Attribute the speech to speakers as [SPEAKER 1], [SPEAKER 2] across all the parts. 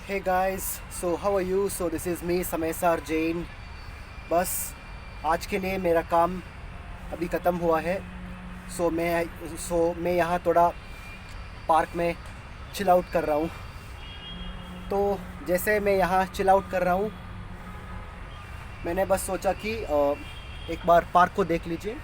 [SPEAKER 1] Hey guys, so how are you? So this is me Samesar Jain. बस आज के लिए मेरा काम अभी ख़त्म हुआ है. मैं यहाँ थोड़ा पार्क में चिल आउट कर रहा हूँ. तो जैसे मैं यहाँ चिल आउट कर रहा हूँ, मैंने बस सोचा कि एक बार पार्क को देख लीजिए.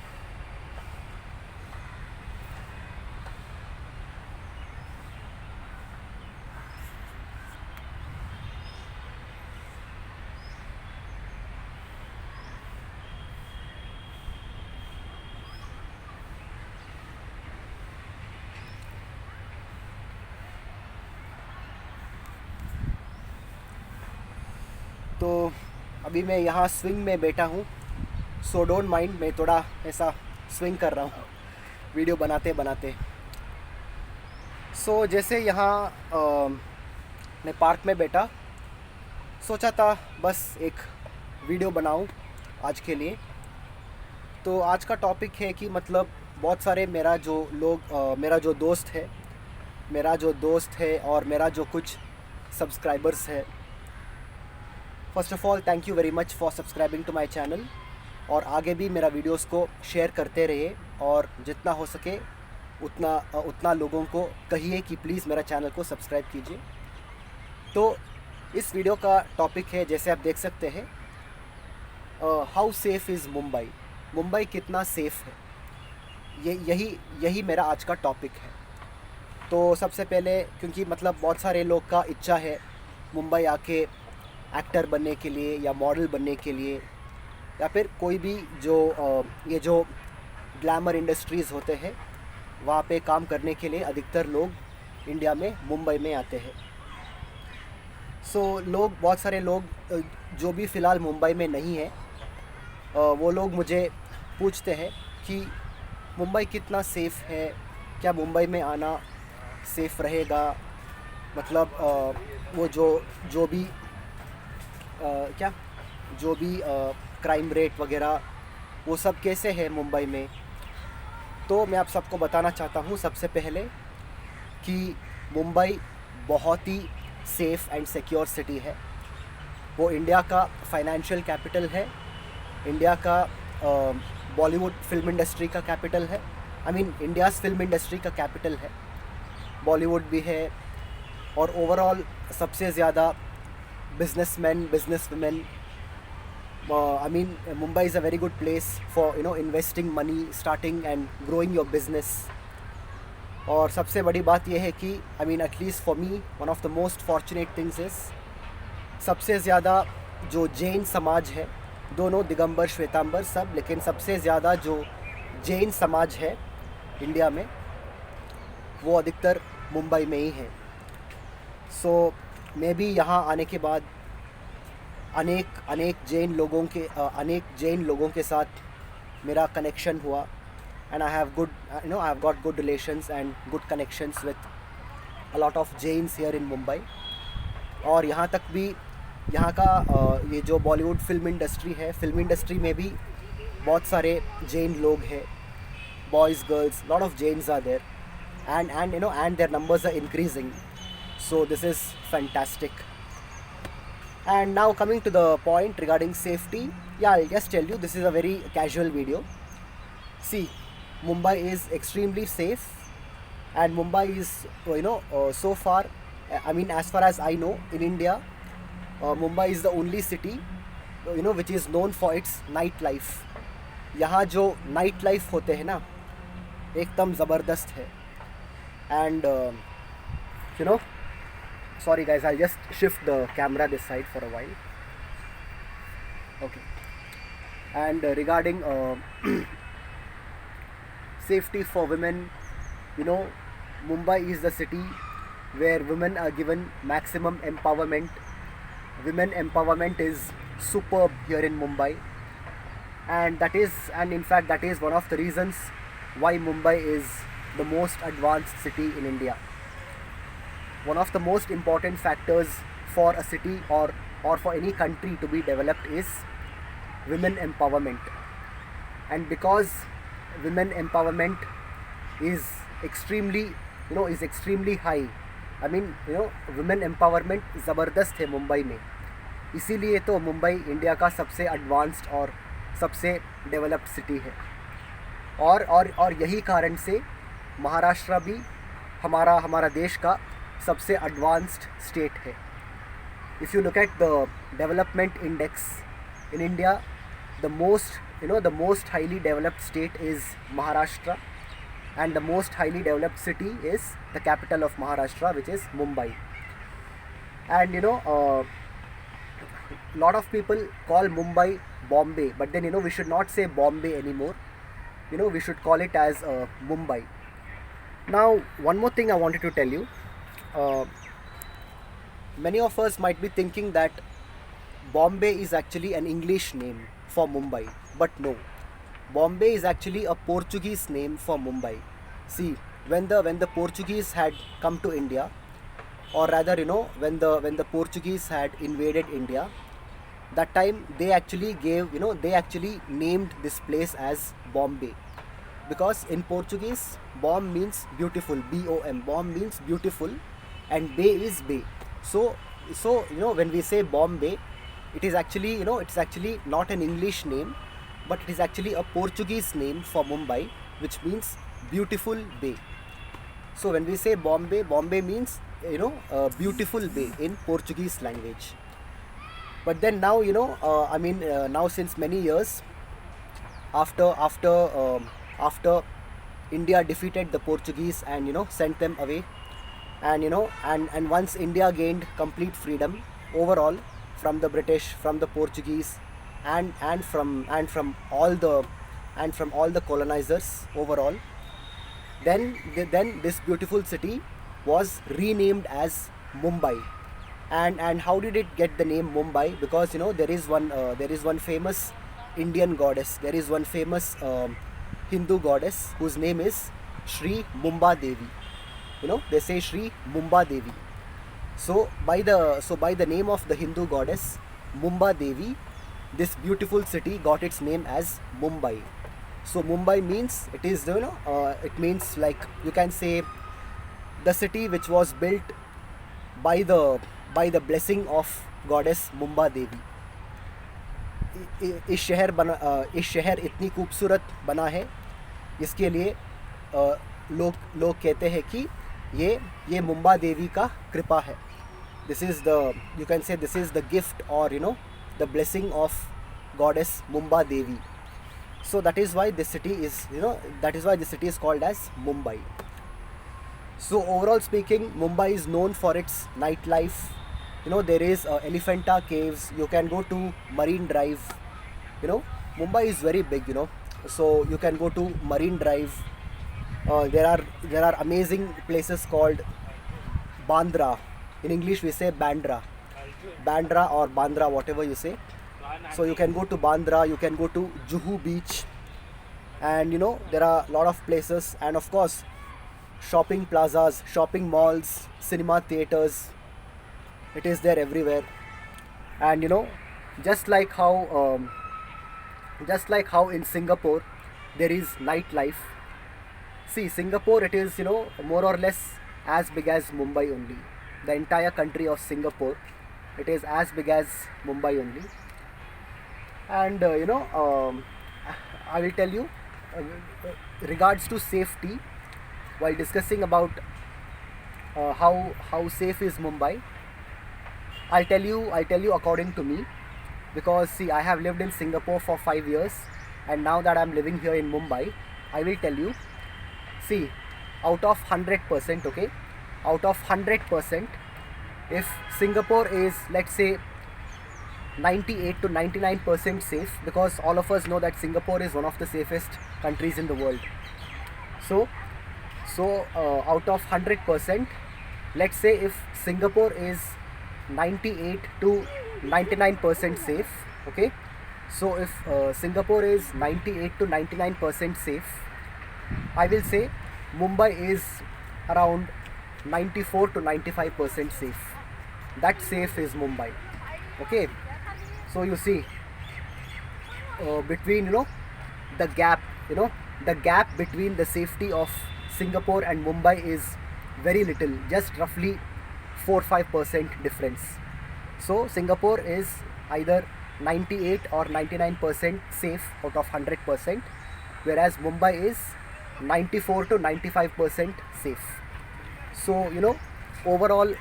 [SPEAKER 1] तो अभी मैं यहाँ स्विंग में बैठा हूँ. सो डोंट माइंड, मैं थोड़ा ऐसा स्विंग कर रहा हूँ वीडियो बनाते बनाते. जैसे यहाँ मैं पार्क में बैठा, सोचा था बस एक वीडियो बनाऊँ आज के लिए. तो आज का टॉपिक है कि मतलब बहुत सारे मेरा जो दोस्त है और मेरा जो कुछ सब्सक्राइबर्स है. First of all thank you very much for subscribing to my channel. और आगे भी मेरा वीडियोस को शेयर करते रहिए और जितना हो सके उतना लोगों को कहिए कि प्लीज़ मेरा चैनल को सब्सक्राइब कीजिए. तो इस वीडियो का टॉपिक है, जैसे आप देख सकते हैं, how safe is Mumbai. Mumbai कितना सेफ़ है, यही मेरा आज का टॉपिक है. तो सबसे पहले, क्योंकि मतलब बहुत सारे लोग का इच्छा है मुंबई आके एक्टर बनने के लिए या मॉडल बनने के लिए, या फिर कोई भी ये जो ग्लैमर इंडस्ट्रीज़ होते हैं वहाँ पे काम करने के लिए अधिकतर लोग इंडिया में मुंबई में आते हैं. बहुत सारे लोग जो भी फ़िलहाल मुंबई में नहीं है, वो लोग मुझे पूछते हैं कि मुंबई कितना सेफ़ है, क्या मुंबई में आना सेफ़ रहेगा. मतलब वो जो भी क्राइम रेट वगैरह वो सब कैसे है मुंबई में. तो मैं आप सबको बताना चाहता हूँ सबसे पहले कि मुंबई बहुत ही सेफ़ एंड सिक्योर सिटी है. वो इंडिया का फाइनेंशियल कैपिटल है, इंडिया का बॉलीवुड फिल्म इंडस्ट्री का कैपिटल है. इंडियाज़ फिल्म इंडस्ट्री का कैपिटल है. बॉलीवुड भी है, और ओवरऑल सबसे ज़्यादा businessman, बिजनेसवुमेन. Mumbai is a very good place for investing money, starting and growing your business. और सबसे बड़ी बात यह है कि at least for me one of the most fortunate things is, सबसे ज़्यादा जो जैन समाज है, दोनों दिगंबर श्वेतांबर सब, लेकिन सबसे ज़्यादा जो जैन समाज है इंडिया में वो अधिकतर मुंबई में ही है. मैं भी यहाँ आने के बाद अनेक जैन लोगों के साथ मेरा कनेक्शन हुआ. And I have got good relations and good connections with a lot of Jains here in Mumbai. और यहाँ तक भी यहाँ का ये जो बॉलीवुड फिल्म इंडस्ट्री में भी बहुत सारे जैन लोग हैं. Boys, girls, lot of Jains are there, and their numbers are increasing. So this is fantastic. And now coming to the point regarding safety, I'll just tell you, this is a very casual video. See, Mumbai is extremely safe, and Mumbai is so far, as far as I know, in India, Mumbai is the only city which is known for its nightlife. यहाँ जो night life होते हैं ना, एकदम ज़बरदस्त है. And sorry guys, I'll just shift the camera this side for a while. Okay. And regarding safety for women, Mumbai is the city where women are given maximum empowerment. Women empowerment is superb here in Mumbai, and in fact that is one of the reasons why Mumbai is the most advanced city in India. One of the most important factors for a city or for any country to be developed is women empowerment. And because women empowerment is extremely high I mean women empowerment ज़बरदस्त है मुंबई में, इसीलिए तो Mumbai India का सबसे advanced और सबसे developed city है। और यही कारण से महाराष्ट्र भी हमारा देश का सबसे एडवांस्ड स्टेट है। If you look at the development index in India, the most highly developed state is Maharashtra, and the most highly developed city is the capital of Maharashtra, which is Mumbai. And lot of people call Mumbai Bombay, but then we should not say Bombay anymore. We should call it as Mumbai. Now, one more thing I wanted to tell you. Many of us might be thinking that Bombay is actually an English name for Mumbai, but no. Bombay is actually a Portuguese name for Mumbai. See, when the Portuguese had come to India, or rather when the Portuguese had invaded India, that time they actually named this place as Bombay, because in Portuguese bomb means beautiful, BOM, bomb means beautiful, and bay is bay. So when we say Bombay, it is actually it's actually not an English name, but it is actually a Portuguese name for Mumbai, which means beautiful bay. So when we say Bombay, Bombay means beautiful bay in Portuguese language. But then now now since many years after India defeated the Portuguese and sent them away, and once India gained complete freedom overall from the British, from the Portuguese, and from all the colonizers overall, then this beautiful city was renamed as Mumbai. And how did it get the name Mumbai? Because there is one famous Indian goddess, there is one famous Hindu goddess whose name is Shri Mumba Devi. They say Shri Mumba Devi. So by the name of the Hindu goddess Mumba Devi, this beautiful city got its name as Mumbai. So Mumbai means it means, like, you can say, the city which was built by the blessing of goddess Mumba Devi. इस शहर इतनी खूबसूरत बना है, इसके लिए लोग कहते हैं कि ये मुंबा देवी का कृपा है. You can say this is the gift, or the blessing of goddess Mumba Devi. So that is why this city is called as Mumbai. So overall speaking, Mumbai is known for its nightlife. There is Elephanta Caves. You can go to Marine Drive. Mumbai is very big. So you can go to Marine Drive. There are amazing places called Bandra. In English we say Bandra or Bandra, whatever you say. So you can go to Bandra, you can go to Juhu Beach, and there are a lot of places, and of course shopping plazas, shopping malls, cinema theaters. It is there everywhere. And just like how in Singapore there is nightlife. See, Singapore, it is more or less as big as Mumbai only. The entire country of Singapore, it is as big as Mumbai only. And I will tell you, regards to safety, while discussing about how safe is Mumbai, I'll tell you according to me, because see, I have lived in Singapore for 5 years, and now that I'm living here in Mumbai, I will tell you. See, out of 100%, okay, out of 100%, if Singapore is, let's say, 98 to 99% safe, because all of us know that Singapore is one of the safest countries in the world. So out of 100%, let's say if Singapore is 98 to 99% safe, okay, so if Singapore is 98 to 99% safe, I will say Mumbai is around 94 to 95% safe. That safe is Mumbai. Okay, so you see, between the gap between the safety of Singapore and Mumbai is very little, just roughly 4-5% difference. So Singapore is either 98 or 99% safe out of 100%, whereas Mumbai is 94 to 95% safe. So overall,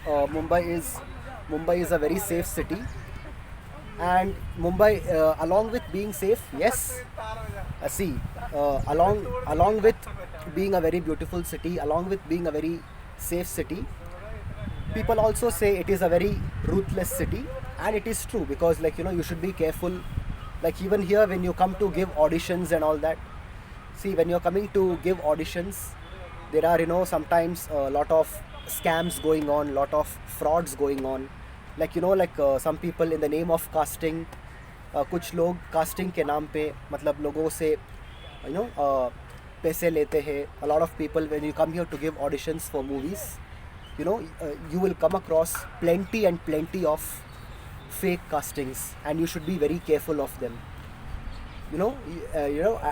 [SPEAKER 1] Mumbai is a very safe city, and Mumbai, along with being safe, yes, see, along with being a very beautiful city, along with being a very safe city, people also say it is a very ruthless city, and it is true, because you should be careful. Like even here, when you come to give auditions and all that, see, when you're coming to give auditions, there are sometimes a lot of scams going on, lot of frauds going on. Some people in the name of casting, कुछ लोग casting के नाम पे मतलब लोगों से पैसे लेते हैं. A lot of people, when you come here to give auditions for movies, you will come across plenty and plenty of fake castings, and you should be very careful of them.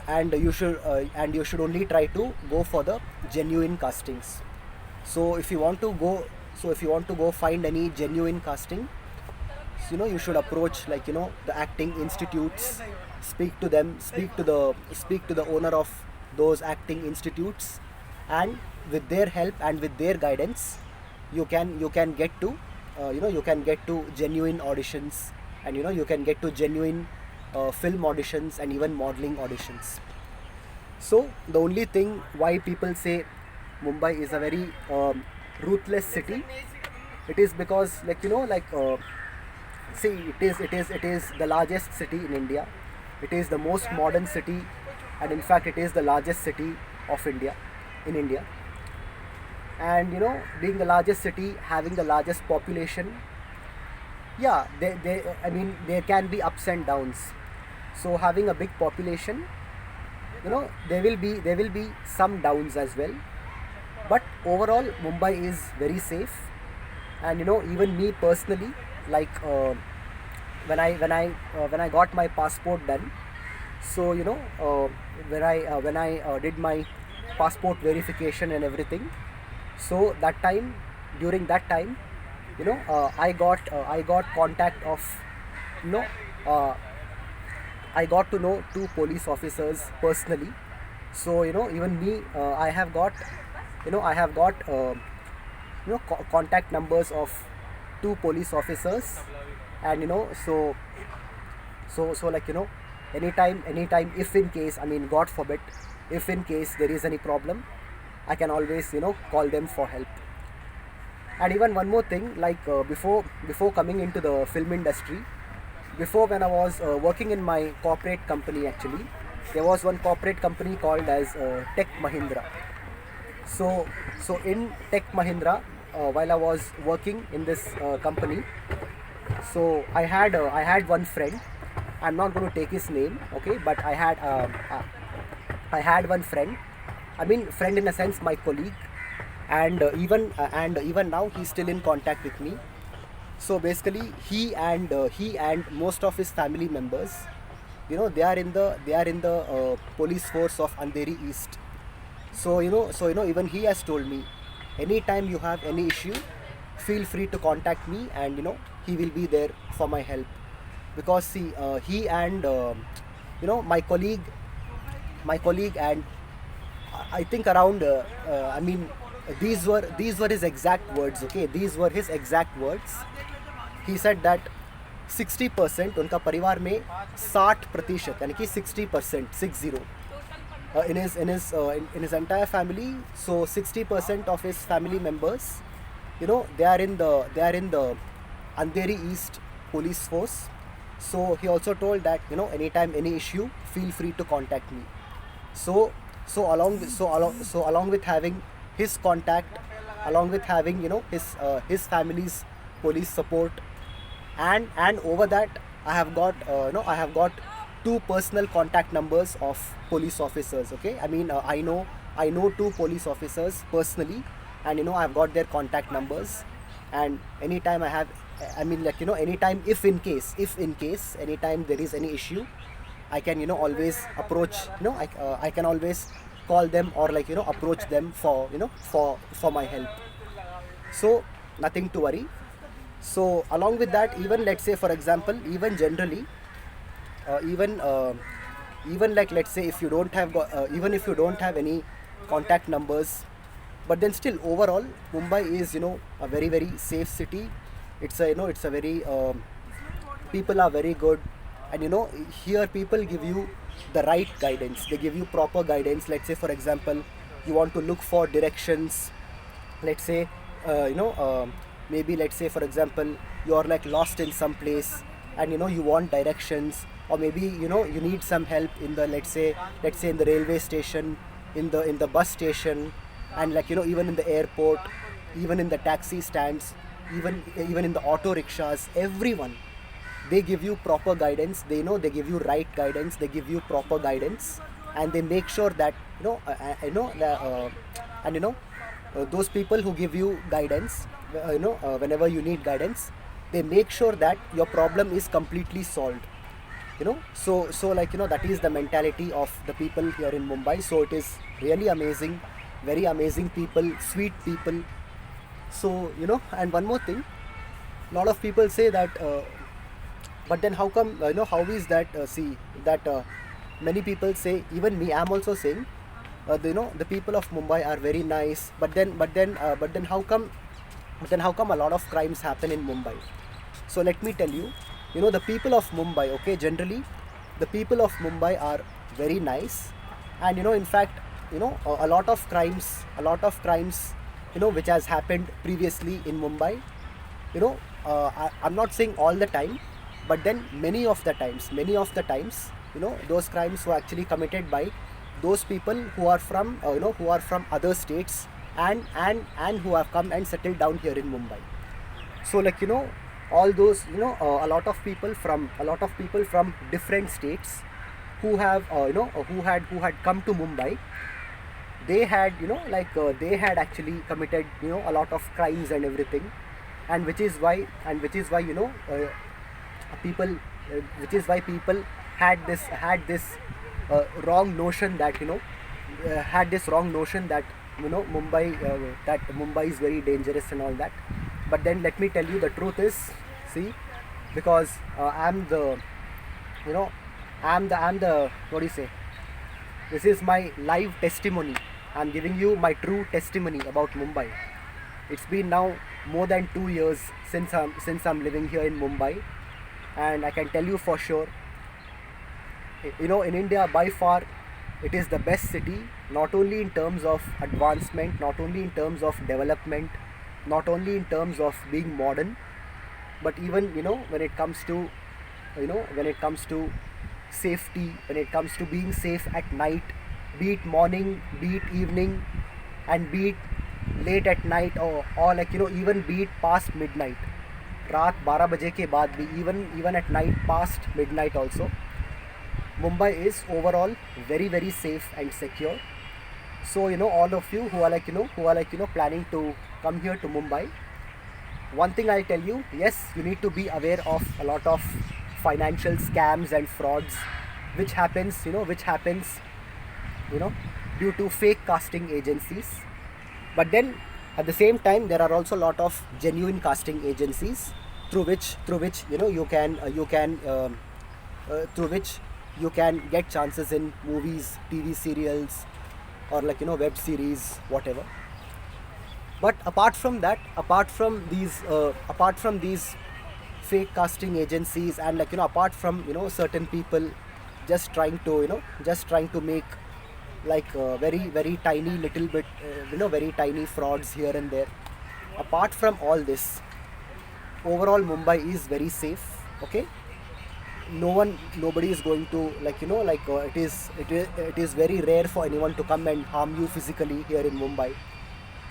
[SPEAKER 1] And you should only try to go for the genuine castings. So if you want to go find any genuine casting, you should approach the acting institutes, speak to them, speak to the owner of those acting institutes, and with their help and with their guidance, you can get to you can get to genuine auditions, and you can get to genuine film auditions and even modeling auditions. So the only thing why people say Mumbai is a very ruthless city, it is because see, it is the largest city in India. It is the most modern city, and in fact it is the largest city of India, in India. And being the largest city, having the largest population, yeah, there can be ups and downs. So having a big population, there will be some downs as well. But overall, Mumbai is very safe. And even me personally, when I got my passport done, so when I did my passport verification and everything, so during that time, I got contact of I got to know two police officers personally. So even me, I have got contact numbers of two police officers. And anytime, if in case, God forbid, if in case there is any problem, I can always call them for help. And even one more thing, before coming into the film industry, before, when I was working in my corporate company, actually there was one corporate company called as Tech Mahindra. So in Tech Mahindra, while I was working in this company, so I had one friend. I'm not going to take his name, okay, but I had one friend. Friend in a sense, my colleague, and even now he's still in contact with me. So basically, he and most of his family members, they are in the police force of Andheri East. So even he has told me, anytime you have any issue, feel free to contact me, and he will be there for my help. Because see, he and my colleague, and I think around these were his exact words, okay, these were his exact words. He said that 60% उनका परिवार में 60%, यानी कि 60%, 60, in his entire family. So 60% of his family members, they are in the Andheri East police force. So he also told that anytime any issue, feel free to contact me. So along with having his contact, along with having his family's police support, and over that, I have got two personal contact numbers of police officers. Okay, I know two police officers personally, and I've got their contact numbers. And anytime I have, anytime, if in case anytime there is any issue, I can always approach, I can always call them, or approach them for my help. So nothing to worry. So along with that, even let's say for example, even generally, even even like let's say if you don't have even if you don't have any contact numbers, but then still overall Mumbai is a very very safe city. It's a it's a very people are very good, and here people give you the right guidance. They give you proper guidance. Let's say for example, you want to look for directions. Let's say maybe let's say for example, you're like lost in some place, and you want directions, or maybe you need some help in the let's say in the railway station, in the bus station, and like even in the airport, even in the taxi stands, even in the auto rickshaws. Everyone, they give you proper guidance. They give you right guidance. They give you proper guidance, and they make sure that and those people who give you guidance, whenever you need guidance, they make sure that your problem is completely solved. So like that is the mentality of the people here in Mumbai. So it is really amazing, very amazing people, sweet people. So and one more thing, a lot of people say that but then how come how is that see that many people say, even me, I'm also saying the people of Mumbai are very nice, but then how come a lot of crimes happen in Mumbai? So let me tell you, the people of Mumbai, okay, generally the people of Mumbai are very nice, and in fact a lot of crimes, which has happened previously in Mumbai, I'm not saying all the time, but then many of the times, those crimes were actually committed by those people who are from who are from other states, and who have come and settled down here in Mumbai. So like all those a lot of people from different states who have who had come to Mumbai, they had they had actually committed a lot of crimes and everything, and which is why people which is why people had this wrong notion that had this wrong notion that Mumbai is very dangerous and all that. But then let me tell you, the truth is, see, because I'm the what do you say, this is my live testimony. I'm giving you my true testimony about Mumbai. It's been now more than 2 years since I'm living here in Mumbai, and I can tell you for sure, in India, by far it is the best city, not only in terms of advancement, not only in terms of development, not only in terms of being modern, but even when it comes to safety, when it comes to being safe at night, be it morning, be it evening, and be it late at night, or like even be it past midnight, रात 12 बजे के बाद भी, even at night past midnight also, Mumbai is overall very very safe and secure. So all of you who are planning to come here to Mumbai, one thing I'll tell you, yes, you need to be aware of a lot of financial scams and frauds which happens due to fake casting agencies. But then at the same time, there are also a lot of genuine casting agencies through which you can through which you can get chances in movies, TV serials, or like web series, whatever. But apart from these fake casting agencies, and like apart from certain people just trying to make like very very tiny little bit very tiny frauds here and there, apart from all this, overall Mumbai is very safe, okay? Nobody is going to it is very rare for anyone to come and harm you physically here in Mumbai,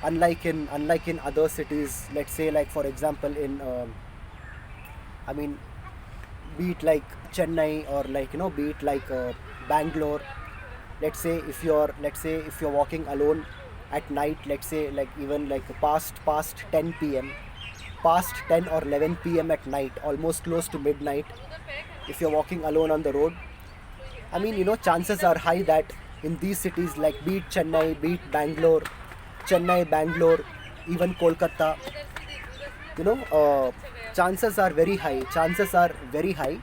[SPEAKER 1] unlike in other cities. Let's say, like for example, in I mean, be it like Chennai, or like be it like Bangalore. Let's say if you're walking alone at night, let's say like even like past 10 p.m, past 10 or 11 p.m at night, almost close to midnight, if you're walking alone on the road, I mean chances are high that in these cities, like be it Chennai, be it Bangalore, even Kolkata, chances are very high. Chances are very high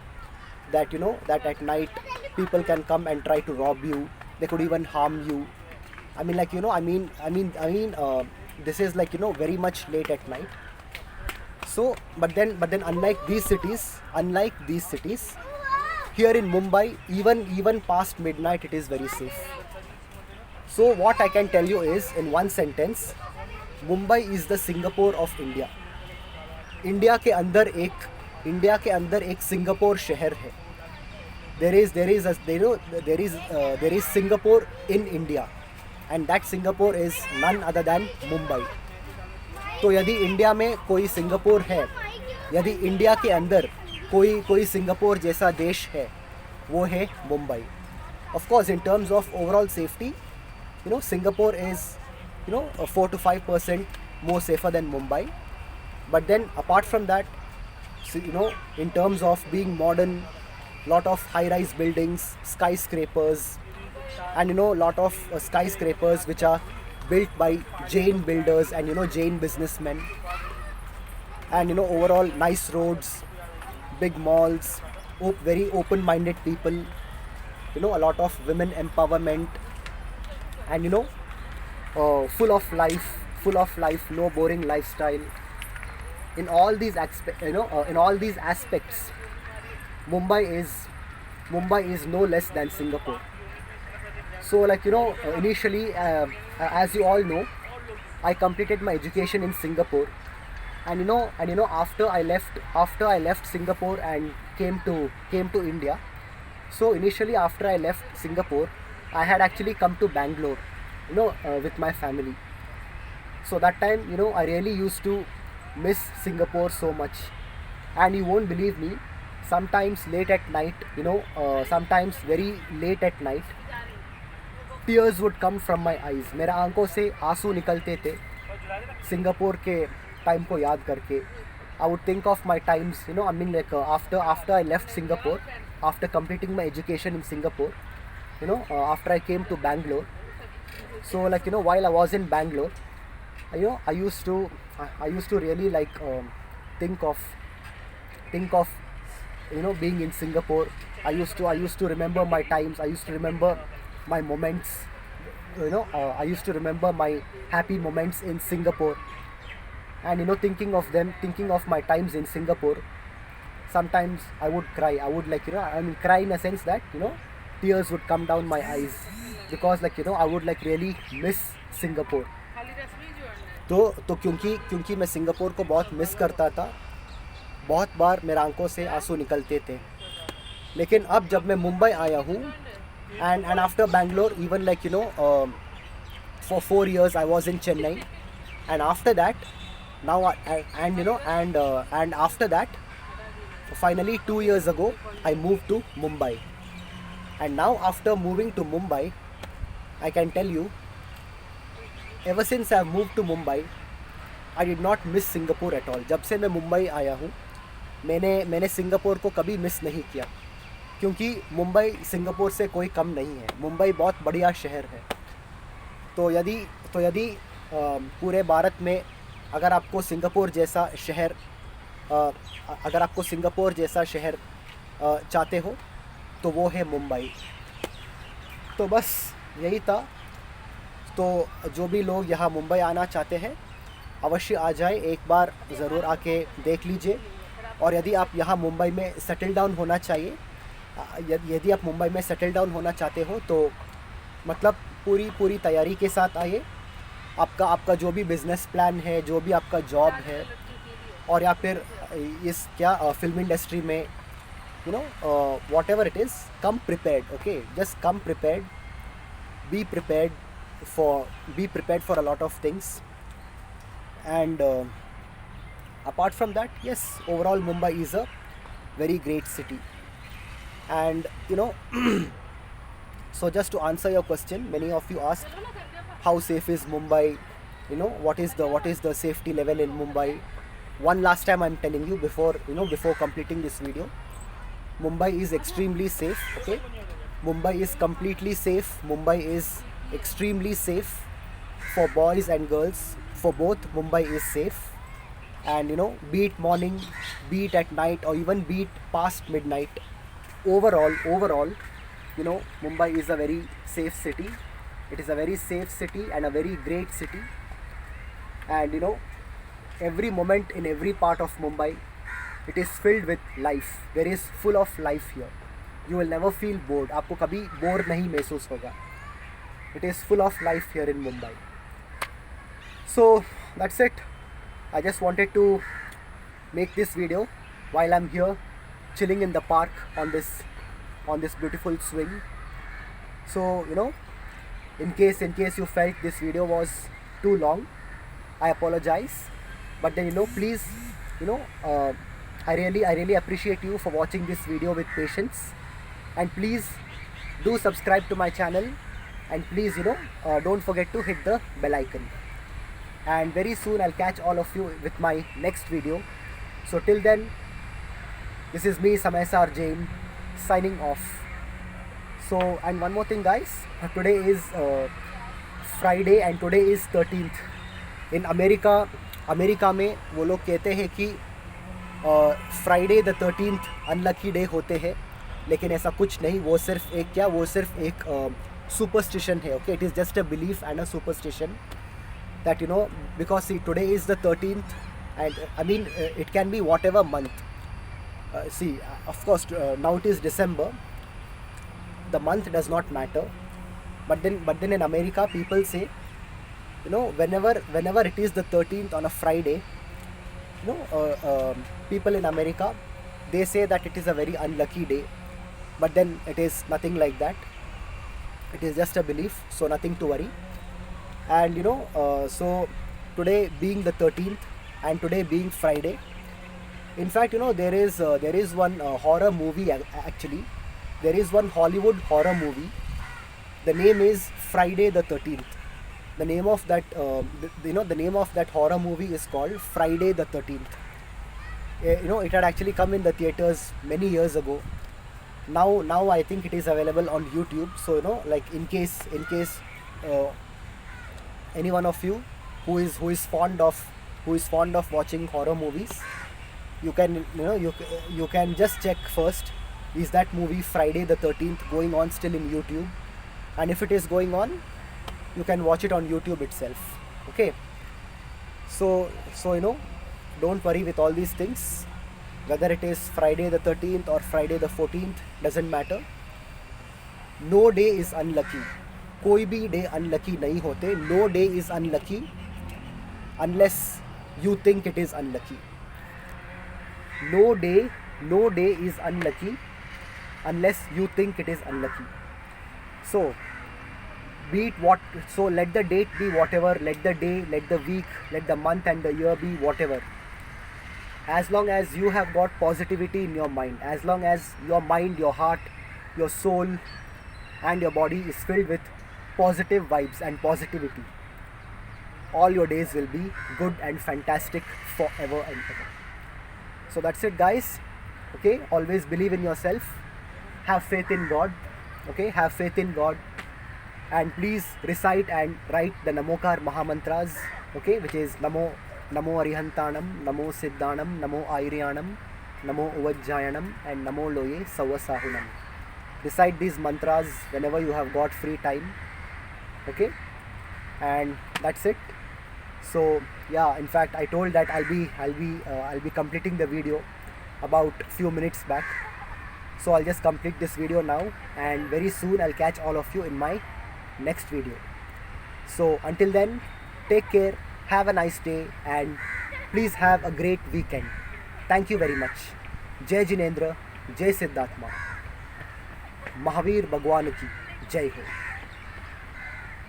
[SPEAKER 1] that that at night people can come and try to rob you. They could even harm you. I mean, this is very much late at night. So, but then, unlike these cities, here in Mumbai, even past midnight, it is very safe. So, what I can tell you is, in one sentence, Mumbai is the Singapore of India. India के अंदर एक Singapore शहर है. There is Singapore in India, and that Singapore is none other than Mumbai. तो यदि India में कोई Singapore है, यदि इंडिया के अंदर कोई सिंगापुर जैसा देश है, वो है Mumbai. Of course, in terms of overall safety, Singapore is 4 to 5% more safer than Mumbai. But then apart from that, in terms of being modern, lot of high-rise buildings, skyscrapers, and lot of skyscrapers which are built by Jain builders and Jain businessmen, and overall nice roads, big malls, very open-minded people, a lot of women empowerment, and full of life, no boring lifestyle. In all these aspects, Mumbai is no less than Singapore. So initially, as you all know, I completed my education in Singapore, and after I left Singapore and came to India. So initially, after I left Singapore, I had actually come to Bangalore, with my family. So that time, I really used to miss Singapore so much. And you won't believe me, sometimes late at night, sometimes very late at night, tears would come from my eyes. मेरा आंखों से आंसू निकलते थे Singapore के time को याद करके. I would think of my times, after I left Singapore, after completing my education in Singapore, after I came to Bangalore. So while I was in Bangalore, I used to really think of being in Singapore. I used to remember my times. I used to remember my moments. I used to remember my happy moments in Singapore, and thinking of my times in Singapore. Sometimes I would cry. I would cry in a sense that tears would come down my eyes, because I would really miss Singapore. तो क्योंकि मैं Singapore को बहुत miss करता था, बहुत बार मेरे आंखों से आंसू निकलते थे. लेकिन अब जब मैं मुंबई आया हूँ, and after Bangalore, even for 4 years I was in Chennai, and after that now and after that, finally 2 years ago, I moved to Mumbai. And now after moving to Mumbai, I can tell you, ever since I moved to Mumbai, I did not miss Singapore at all. जब से मैं मुंबई आया हूँ, मैंने Singapore को कभी miss नहीं किया, क्योंकि मुंबई सिंगापुर से कोई कम नहीं है. मुंबई बहुत बढ़िया शहर है. तो यदि पूरे भारत में अगर आपको सिंगापुर जैसा शहर चाहते हो, तो वो है मुंबई. तो बस यही था. तो जो भी लोग यहाँ मुंबई आना चाहते हैं, अवश्य आ जाए, एक बार ज़रूर आके देख लीजिए. और यदि आप यहाँ मुंबई में सेटल डाउन होना चाहते हो, तो मतलब पूरी तैयारी के साथ आइए. आपका जो भी बिज़नेस प्लान है, जो भी आपका जॉब है, और या फिर फिल्म इंडस्ट्री में, what ever it is, come prepared. Okay, just come prepared. Be prepared for a lot of things. And apart from that, yes, overall Mumbai is a very great city. And so just to answer your question, many of you asked how safe is Mumbai, what is the safety level in Mumbai. One last time I'm telling you before completing this video, Mumbai is extremely safe. Okay, Mumbai is completely safe. Mumbai is extremely safe for boys and girls, for both, Mumbai is safe. And be it morning, be it at night, or even be it past midnight, overall, Mumbai is a very safe city. It is a very safe city and a very great city. And every moment in every part of Mumbai, it is filled with life. There is full of life here. You will never feel bored. आपको कभी bore नहीं महसूस होगा. It is full of life here in Mumbai. So that's it. I just wanted to make this video while I'm here chilling in the park on this beautiful swing. So in case you felt this video was too long, I apologize. But then please, I really appreciate you for watching this video with patience. And please do subscribe to my channel, and please don't forget to hit the bell icon. And very soon I'll catch all of you with my next video. So till then, this is me, Samaysar Jain, signing off. So, and one more thing guys, today is Friday and today is 13th. In America में वो लोग कहते हैं कि Friday the 13th unlucky day होते हैं, लेकिन ऐसा कुछ नहीं. वो सिर्फ एक सुपरस्टिशन है. Okay, it is just a belief and a superstition that because see, today is the 13th, and I mean it can be whatever month. Of course, now it is December. The month does not matter, but then in America people say, whenever it is the 13th on a Friday, people in America, they say that it is a very unlucky day. But then it is nothing like that. It is just a belief, so nothing to worry. And so today being the 13th and today being Friday, in fact there is one horror movie. Actually there is one Hollywood horror movie. The name is Friday the 13th. The name of that the name of that horror movie is called Friday the 13th. It had actually come in the theaters many years ago. Now I think it is available on YouTube. So like in case any one of you who is fond of watching horror movies, you can you can just check first, is that movie Friday the 13th going on still in YouTube, and if it is going on, you can watch it on YouTube itself. Okay, so don't worry with all these things, whether it is Friday the 13th or Friday the 14th, doesn't matter. No day is unlucky. कोई भी day unlucky नहीं होते. No day is unlucky unless you think it is unlucky. No day is unlucky unless you think it is unlucky. So let the date be whatever, let the day, let the week, let the month and the year be whatever. As long as you have got positivity in your mind, as long as your mind, your heart, your soul and your body is filled with positive vibes and positivity, all your days will be good and fantastic forever and ever. So that's it guys. Okay, always believe in yourself, have faith in God. Okay, have faith in God, and please recite and write the Namokar Mahamantras. Okay, which is Namo Arihantanam, Namo Siddhanam, Namo Airyanam, Namo Uvajjayanam and Namo Loye Savasahunam. Recite these mantras whenever you have got free time. Okay, and that's it. So yeah, in fact I told that I'll be completing the video about few minutes back. So I'll just complete this video now, and very soon I'll catch all of you in my next video. So until then, take care, have a nice day, and please have a great weekend. Thank you very much. Jai Jinendra, Jai Siddhatma, Mahavir Bhagwan ki Jai Ho.